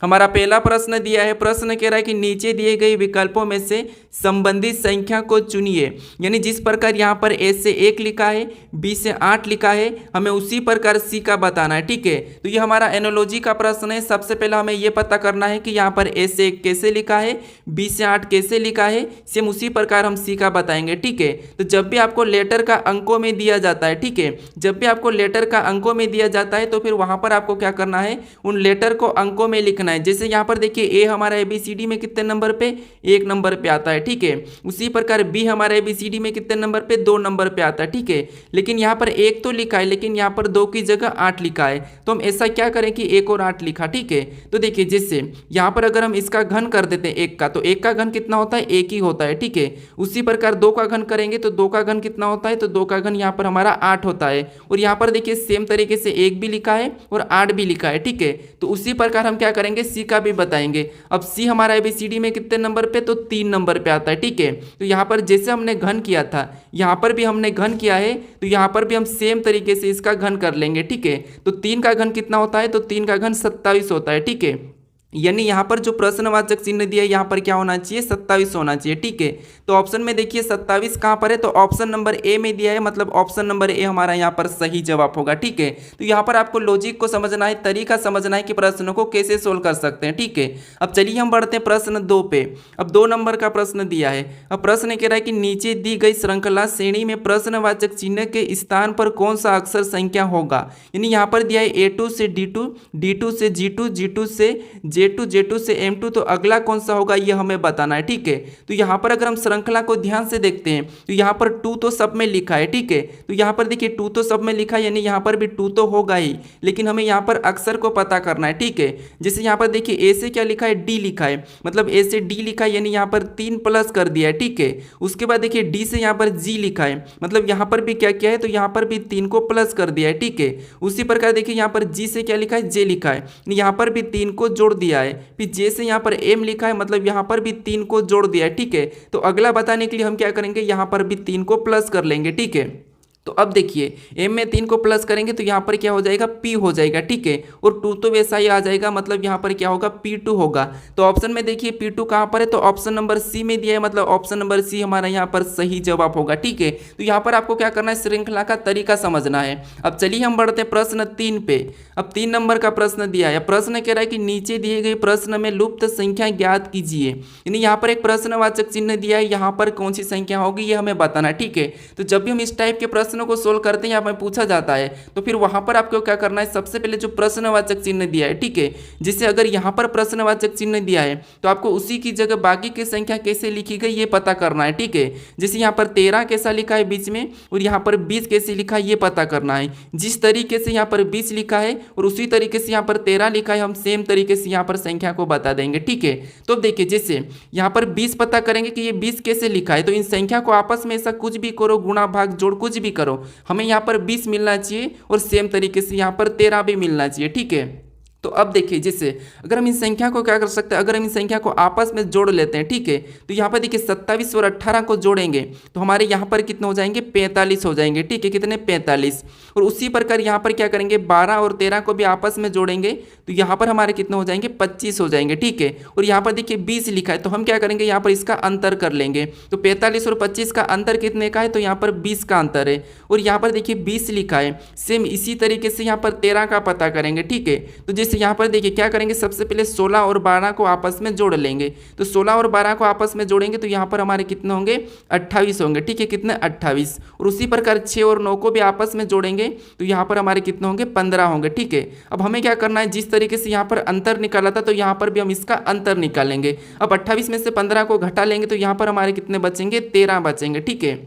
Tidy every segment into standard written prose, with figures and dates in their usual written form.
हमारा पहला प्रश्न दिया है, प्रश्न कह रहा है कि नीचे दिए गए विकल्पों में से संबंधित संख्या को चुनिए। यानी जिस प्रकार यहाँ पर ए से 1 लिखा है, बी से 8 लिखा है, हमें उसी प्रकार सी का बताना है। ठीक है, तो ये हमारा एनोलॉजी का प्रश्न है। सबसे पहले हमें ये पता करना है कि यहाँ पर ए से 1 कैसे लिखा है, बी से 8 कैसे लिखा है, सेम उसी प्रकार हम सी का बताएंगे। ठीक है, तो जब भी आपको लेटर का अंकों में दिया जाता है, ठीक है, जब भी आपको लेटर का अंकों में दिया जाता है तो फिर वहां पर आपको क्या करना है, उन लेटर को अंकों में लिखना है। जैसे यहाँ पर देखिए ए हमारा ABCD में कितने नंबर पे, 1 नंबर पे आता है। ठीक है, उसी प्रकार बी हमारा ABCD में कितने नंबर पे, 2 नंबर पे आता है। ठीक है, लेकिन यहाँ पर 1 तो लिखा है, लेकिन यहाँ पर 2 की जगह 8 लिखा है, तो हम ऐसा क्या करें कि 1 और 8 लिखा। ठीक है, तो देखिए जैसे यहाँ पर अगर हम इसका घन कर देते हैं 1 का, तो 1 का घन कितना होता है, 1 ही होता है। ठीक है, उसी प्रकार 2 का घन करेंगे तो 2 का घन कितना होता है, तो 2 का घन यहाँ पर हमारा 8 होता है। और यहाँ पर देखिए सेम तरीके से 1 भी लिखा है और 8 भी लिखा है। ठीक है, तो उसी प्रकार हम क्या करेंगे, सी का भी बताएंगे। अब सी हमारा ABCD में कितने नंबर पे, तो 3 नंबर पे आता है। ठीक है, तो यहाँ पर जैसे हमने घन किया था, यहाँ पर भी हमने घन किया है, तो यहाँ पर भी हम सेम तरीके से इसका घन कर लेंगे। ठीक है, तो 3 का घन कितना होता है, तो 3 का घन 27 होता है। ठीक है, यानी यहाँ पर जो प्रश्नवाचक चिन्ह दिया है यहाँ पर क्या होना चाहिए, 27 होना चाहिए। ठीक है, तो ऑप्शन में देखिए 27 कहाँ पर है, तो ऑप्शन नंबर ए में दिया है, मतलब ऑप्शन नंबर ए हमारा यहाँ पर सही जवाब होगा। ठीक है, तो यहाँ पर आपको लॉजिक को समझना है, तरीका समझना है कि प्रश्न को कैसे सोल्व कर सकते हैं। ठीक है, अब चलिए हम बढ़ते हैं प्रश्न 2 पे। अब 2 नंबर का प्रश्न दिया है। अब प्रश्न कह रहा है कि नीचे दी गई श्रृंखला श्रेणी में प्रश्नवाचक चिन्ह के स्थान पर कौन सा अक्षर संख्या होगा। यानी यहाँ पर दिया है A2 से D2, D2 से G2, G2 से J2, J2 से M2, तो अगला कौन सा होगा ये हमें बताना है। ठीक है, तो यहाँ पर अगर हम श्रृंखला को ध्यान से देखते हैं तो यहाँ पर 2 तो सब में लिखा है। ठीक है, तो यहाँ पर देखिए 2 तो सब में लिखा है, यानी यहाँ पर भी 2 तो होगा ही, लेकिन हमें यहाँ पर अक्षर को पता करना है। ठीक है, जैसे यहाँ पर देखिए ए से क्या लिखा है, डी लिखा है, मतलब ए से डी लिखा है, यानी यहाँ पर 3 प्लस कर दिया है। ठीक है, उसके बाद देखिए डी से यहाँ पर जी लिखा है, मतलब यहाँ पर भी क्या किया है, तो यहाँ पर भी 3 को प्लस कर दिया है। ठीक है, उसी प्रकार देखिए यहाँ पर जी से क्या लिखा है, जे लिखा है, यहाँ पर भी 3 को जोड़ दिया है। फिर जे से यहाँ पर एम लिखा है, मतलब यहाँ पर भी 3 को जोड़ दिया है। ठीक है, तो अगला बताने के लिए हम क्या करेंगे, यहाँ पर भी 3 को प्लस कर लेंगे। ठीक है, तो अब देखिए m में 3 को प्लस करेंगे तो यहाँ पर क्या हो जाएगा, p हो जाएगा। ठीक है, और 2 तो वैसा ही आ जाएगा, मतलब यहाँ पर क्या होगा, P2 होगा। तो ऑप्शन में देखिए P2 कहाँ पर है, तो ऑप्शन नंबर सी में दिया है, मतलब ऑप्शन नंबर सी हमारा यहाँ पर सही जवाब होगा। ठीक है, तो यहाँ पर आपको क्या करना है, श्रृंखला का तरीका समझना है। अब चलिए हम बढ़ते हैं प्रश्न 3 पे। अब 3 नंबर का प्रश्न दिया है। प्रश्न कह रहा है कि नीचे दिए गए प्रश्न में लुप्त संख्या ज्ञात कीजिए। यानी यहाँ पर एक प्रश्नवाचक चिन्ह दिया है, यहाँ पर कौन सी संख्या होगी ये हमें बताना है। ठीक है, तो जब भी हम इस टाइप के प्रश्नों को सोल्व करते हैं, यहाँ पर पूछा जाता है, तो फिर वहां पर आपको क्या करना है, सबसे पहले जो प्रश्नवाचक चिन्ह दिया है, ठीक है, जैसे अगर यहाँ पर प्रश्नवाचक चिन्ह दिया है तो आपको उसी की जगह बाकी की संख्या कैसे लिखी गई ये पता करना है। ठीक है, जैसे यहाँ पर 13 कैसा लिखा है बीच में, और यहाँ पर 20 कैसे लिखा है ये पता करना है। जिस तरीके से यहाँ पर 20 लिखा है और उसी तरीके से यहाँ पर 13 लिखा है, हम सेम तरीके से यहाँ पर संख्या को बता देंगे। ठीक है, तो देखिए जैसे यहाँ पर 20 पता करेंगे कि ये 20 कैसे लिखा है, तो इन संख्या को आपस में ऐसा कुछ भी करो, गुणा भाग जोड़ कुछ भी करो, हमें यहाँ पर 20 मिलना चाहिए और सेम तरीके से यहाँ पर 13 भी मिलना चाहिए। ठीक है, तो अब देखिए जैसे अगर हम इन संख्या को क्या कर सकते हैं, अगर हम इन संख्या को आपस में जोड़ लेते हैं, ठीक है, तो यहाँ पर देखिए 27 और 18 को जोड़ेंगे तो हमारे यहाँ पर कितने हो जाएंगे, 45 हो जाएंगे। ठीक है, कितने, 45। और उसी प्रकार यहाँ पर क्या करेंगे, 12 और 13 को भी आपस में जोड़ेंगे तो यहाँ पर हमारे कितने हो जाएंगे, 25 हो जाएंगे। ठीक है, और यहाँ पर देखिए 20 लिखा है, तो हम क्या करेंगे, यहाँ पर इसका अंतर कर लेंगे, तो 45 और 25 का अंतर कितने का है, तो यहाँ पर 20 का अंतर है। और यहाँ पर देखिए 20 लिखा है, सेम इसी तरीके से यहाँ पर 13 का पता करेंगे। ठीक है, तो जैसे यहाँ पर देखिए क्या करेंगे, सबसे पहले 16 और 12 को आपस में जोड़ लेंगे, तो 16 और 12 को आपस में जोड़ेंगे तो यहाँ पर हमारे कितने होंगे, 28 होंगे। ठीक है, कितने, 28। और उसी प्रकार 6 और 9 को भी आपस में जोड़ेंगे तो यहाँ पर हमारे कितने होंगे, 15 होंगे। ठीक है, अब हमें क्या करना है, जिस तरीके से यहाँ पर अंतर निकाला था तो यहाँ पर भी हम इसका अंतर निकालेंगे। अब 28 में से 15 को घटा लेंगे तो यहाँ पर हमारे कितने बचेंगे, 13 बचेंगे। ठीक है,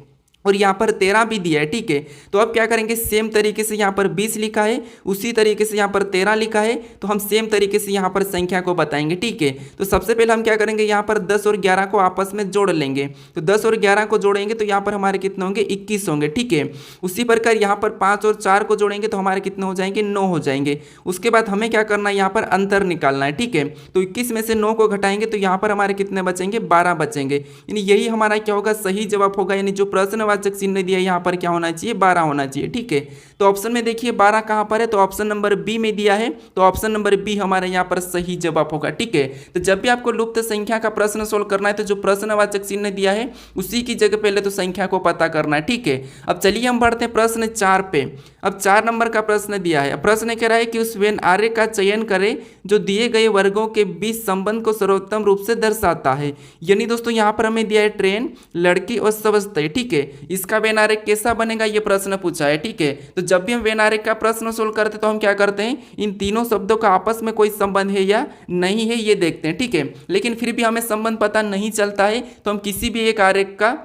और यहाँ पर 13 भी दिया है। ठीक है, तो अब क्या करेंगे, सेम तरीके से यहाँ पर 20 लिखा है, उसी तरीके से यहाँ पर 13 लिखा है, तो हम सेम तरीके से यहाँ पर संख्या को बताएंगे। ठीक है, तो सबसे पहले हम क्या करेंगे, यहाँ पर 10 और 11 को आपस में जोड़ लेंगे, तो 10 और 11 को जोड़ेंगे तो यहाँ पर हमारे कितने होंगे, 21 होंगे। ठीक है, उसी प्रकार यहाँ पर 5 और 4 को जोड़ेंगे तो हमारे कितने हो जाएंगे, 9 हो जाएंगे। उसके बाद हमें क्या करना है, यहाँ पर अंतर निकालना है। ठीक है, तो 21 में से 9 को घटाएंगे तो यहाँ पर हमारे कितने बचेंगे, 12 बचेंगे। यानी यही हमारा क्या होगा, सही जवाब होगा। यानी जो प्रश्न प्रश्नवाचक चिन्ह दिया है, यहाँ पर क्या होना चाहिए 12 होना चाहिए। ठीक है, तो ऑप्शन में देखिए 12 कहाँ पर है, तो ऑप्शन नंबर बी में दिया है, तो ऑप्शन नंबर बी हमारे यहाँ पर सही जवाब होगा। ठीक है, तो जब भी आपको लुप्त संख्या का प्रश्न सोल्व करना है तो जो प्रश्नवाचक चिन्ह दिया है उसी की जगह पहले तो संख्या को पता करना है। ठीक है, अब चलिए हम बढ़ते हैं प्रश्न 4 पे। अब 4 नंबर का प्रश्न दिया है, प्रश्न कह रहा है कि उस वेन आर्य का चयन करें जो दिए गए वर्गों के बीच संबंध को सर्वोत्तम रूप से दर्शाता है। यानी दोस्तों यहाँ पर हमें दिया है ट्रेन, लड़की और स्वस्थ। ठीक है, इसका वेन आर्य कैसा बनेगा ये प्रश्न पूछा है। ठीक है, तो जब भी हम वेन आर्य का प्रश्न सोल्व करते हैं तो हम क्या करते हैं, इन तीनों शब्दों का आपस में कोई संबंध है या नहीं है ये देखते हैं। ठीक है, लेकिन फिर भी हमें संबंध पता नहीं चलता है तो हम किसी भी एक आरेख का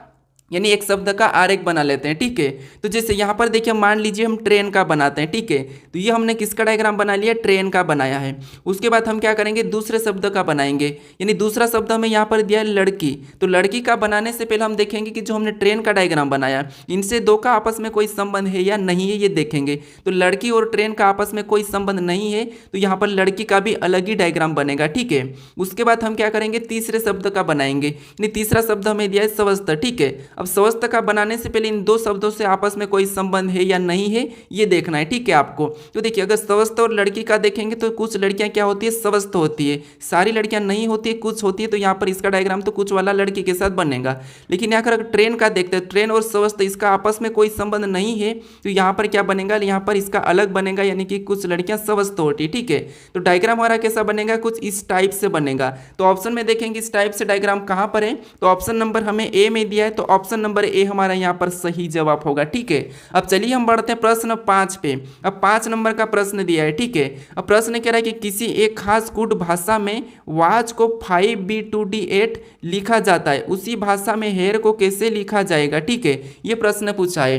यानी एक शब्द का आरेख बना लेते हैं। ठीक है, तो जैसे यहाँ पर देखिए मान लीजिए हम ट्रेन का बनाते हैं। ठीक है, तो ये हमने किसका डायग्राम बना लिया, ट्रेन का बनाया है। उसके बाद हम क्या करेंगे, दूसरे शब्द का बनाएंगे, यानी दूसरा शब्द हमें यहाँ पर दिया है लड़की। तो लड़की का बनाने से पहले हम देखेंगे कि जो हमने ट्रेन का डायग्राम बनाया इनसे दो का आपस में कोई संबंध है या नहीं है ये देखेंगे। तो लड़की और ट्रेन का आपस में कोई संबंध नहीं है तो यहाँ पर लड़की का भी अलग ही डायग्राम बनेगा। ठीक है, उसके बाद हम क्या करेंगे, तीसरे शब्द का बनाएंगे, यानी तीसरा शब्द हमें दिया है स्वस्थ। ठीक है, अब स्वस्थ का बनाने से पहले इन दो शब्दों से आपस में कोई संबंध है या नहीं है ये देखना है। ठीक है आपको, तो देखिए अगर स्वस्थ और लड़की का देखेंगे तो कुछ लड़कियां क्या होती है, स्वस्थ होती है, सारी लड़कियां नहीं होती है, कुछ होती है। तो यहाँ पर इसका डायग्राम तो कुछ वाला लड़की के साथ बनेगा। लेकिन यहाँ अगर ट्रेन का देखते हैं, ट्रेन और स्वस्थ इसका आपस में कोई संबंध नहीं है तो यहाँ पर क्या बनेगा, यहाँ पर इसका अलग बनेगा, यानी कि कुछ लड़कियां स्वस्थ होती है। ठीक है, तो डायग्राम हमारा कैसा बनेगा, कुछ इस टाइप से बनेगा। तो ऑप्शन में देखेंगे इस टाइप से डायग्राम कहाँ पर है, तो ऑप्शन नंबर हमें ए में दिया है, तो ऑप्शन नंबर ए हमारा यहाँ पर सही जवाब होगा। ठीक है, अब चलिए हम बढ़ते हैं प्रश्न 5 पे। अब 5 नंबर का प्रश्न दिया है। ठीक है, अब प्रश्न कह रहा है कि किसी एक खास कूट भाषा में वाच को 5B2D8 लिखा जाता है, उसी भाषा में हेयर को कैसे लिखा जाएगा। ठीक है, ये प्रश्न पूछा है।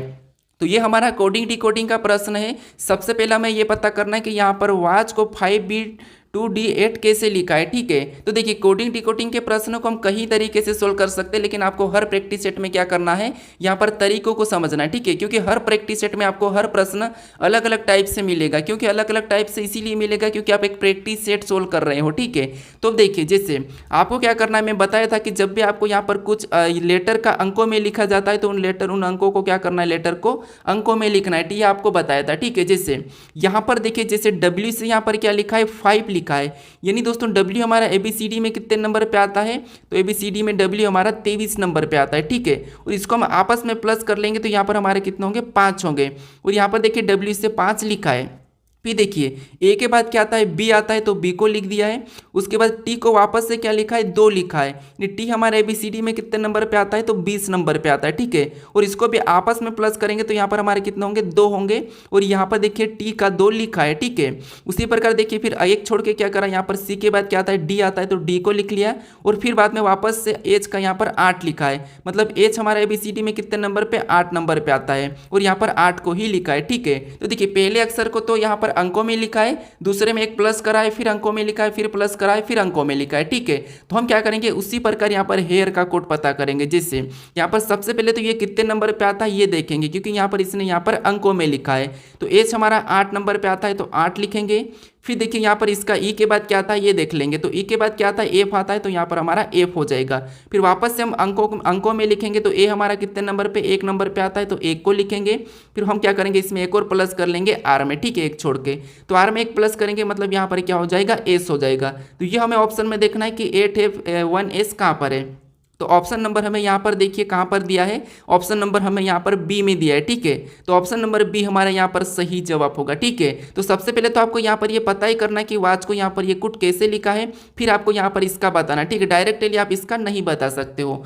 तो ये हमारा कोडिंग डिकोडिंग का प्रश्न है। सबसे पहला हमें ये पता करना है कि यहाँ पर वाच को 5B2D8 कैसे लिखा है। ठीक है, तो देखिए कोडिंग डिकोडिंग के प्रश्नों को हम कई तरीके से सोल्व कर सकते हैं, लेकिन आपको हर प्रैक्टिस सेट में क्या करना है, यहाँ पर तरीकों को समझना है। ठीक है, क्योंकि हर प्रैक्टिस सेट में आपको हर प्रश्न अलग अलग टाइप से मिलेगा। क्योंकि अलग अलग टाइप से इसीलिए मिलेगा क्योंकि आप एक प्रैक्टिस सेट सोल्व कर रहे हो। ठीक है, तो देखिए जैसे आपको क्या करना है, मैं बताया था कि जब भी आपको यहाँ पर कुछ लेटर का अंकों में लिखा जाता है तो उन अंकों को क्या करना है, लेटर को अंकों में लिखना है। ये आपको बताया था। ठीक है, जैसे यहाँ पर देखिए जैसे W से यहाँ पर क्या लिखा है, 5 लिखा है, यानी दोस्तों W हमारा ABCD में कितने नंबर पे आता है, तो ABCD में W हमारा 23 नंबर पे आता है। ठीक है, और इसको हम आपस में प्लस कर लेंगे तो यहाँ पर हमारे कितने होंगे, 5 होंगे। और यहाँ पर देखिए W से 5 लिखा है। फिर देखिए ए के बाद क्या आता है, बी आता है, तो बी को लिख दिया है। उसके बाद टी को वापस से क्या लिखा है, 2 लिखा है। टी हमारे ABCD में कितने नंबर पे आता है, तो 20 नंबर पे आता है। ठीक है, और इसको भी आपस में प्लस करेंगे तो यहाँ पर हमारे कितने होंगे, 2 होंगे। और यहाँ पर देखिए टी का 2 लिखा है। ठीक है, उसी प्रकार देखिए फिर एक छोड़ के क्या करा, यहाँ पर सी के बाद क्या आता है, डी आता है, तो डी को लिख लिया। और फिर बाद में वापस से एच का यहाँ पर 8 लिखा है, मतलब एच हमारे ABCD में कितने नंबर पे, 8 नंबर पे आता है, और यहाँ पर 8 को ही लिखा है। ठीक है, तो देखिए पहले अक्षर को तो यहाँ पर अंकों में लिखा है, दूसरे में एक प्लस करा है, फिर अंकों में लिखा है, फिर प्लस करा है, फिर अंकों में लिखा है। ठीक है, तो हम क्या करेंगे, उसी प्रकार यहाँ पर हेयर का कोड पता करेंगे। जैसे यहाँ पर सबसे पहले तो ये कितने नंबर पे आता है ये देखेंगे, क्योंकि यहाँ पर इसने यहाँ पर अंकों में लिखा है, तो एच हमारा 8 नंबर पे आता है, तो 8 लिखेंगे। फिर देखिए यहाँ पर इसका ई के बाद क्या आता है ये देख लेंगे, तो ई के बाद क्या आता है, एफ आता है, तो यहाँ पर हमारा एफ हो जाएगा। फिर वापस से हम अंकों में लिखेंगे, तो ए हमारा कितने नंबर पे, 1 नंबर पे आता है, तो 1 को लिखेंगे। फिर हम क्या करेंगे, इसमें एक और प्लस कर लेंगे आर में। ठीक है, एक छोड़ के, तो आर में एक प्लस करेंगे, मतलब यहाँ पर क्या हो जाएगा, एस हो जाएगा। तो ये हमें ऑप्शन में देखना है कि 8F1S कहाँ पर है। तो ऑप्शन नंबर हमें यहाँ पर देखिए कहाँ पर दिया है, ऑप्शन नंबर हमें यहाँ पर बी में दिया है। ठीक है, तो ऑप्शन नंबर बी हमारा यहाँ पर सही जवाब होगा। ठीक है, तो सबसे पहले तो आपको यहाँ पर ये पता ही करना है कि वाच को यहाँ पर ये कुट कैसे लिखा है, फिर आपको यहाँ पर इसका बताना। ठीक है, डायरेक्टली आप इसका नहीं बता सकते हो।